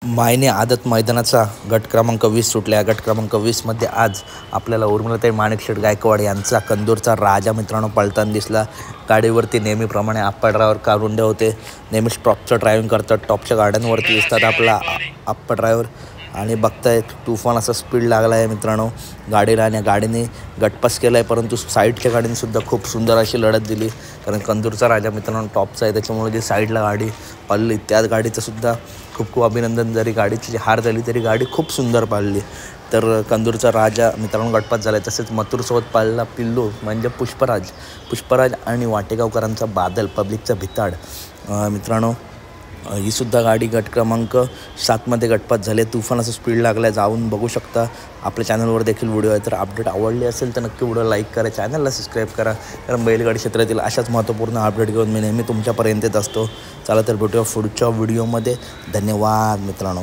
मायने आदत मैदानाचा गट क्रमांक 20 सुटल्या। गट क्रमांक 20मध्ये आज आपल्याला उर्मिलाताई माणिकशेठ गायकवाड यांचा कंदूरचा राजा मित्रांनो पळताना दिसला। गाडीवरती नेहमीप्रमाणे आप्पा ड्रायव्हर कारुंडे होते, नेहमीच टॉपचं ड्रायव्हिंग करतात, टॉपच्या गाड्यांवरती दिसतात आपला आप्पा ड्रायव्हर। आणि बघताय तुफान असा स्पीड लागला आहे मित्रांनो गाडीला, आणि गाडीने गटपास केला आहे, परंतु साईडच्या गाडीनेसुद्धा खूप सुंदर अशी लढत दिली, कारण कंदूरचा राजा मित्रांनो टॉपचा आहे, त्याच्यामुळे जी साईडला गाडी पळली त्याच गाडीचंसुद्धा खूप खूप अभिनंदन। जरी गाडीची हार झाली तरी गाडी खूप सुंदर पाळली। तर कंदूरचा राजा मित्रांनो गटपास झाला आहे। तसेच मथुरसोबत पाळला पिल्लू म्हणजे पुष्पराज आणि वाटेगावकरांचा बादल, पब्लिकचा भिताड मित्रांनो ही सुद्धा गाडी गट क्रमांक 7मध्ये गटपास झाले। तुफान असं स्पीड लागला आहे, जाऊन बघू शकता। आपल्या चॅनलवर देखील व्हिडिओ आहे, तर अपडेट आवडली असेल तर नक्की व्हिडिओ लाईक करा, चॅनलला सबस्क्राईब करा, कारण बैलगाडी क्षेत्रातील अशाच महत्त्वपूर्ण अपडेट घेऊन मी नेहमी तुमच्यापर्यंत येत असतो। चला तर भेटूया पुढच्या व्हिडिओमध्ये। धन्यवाद मित्रांनो।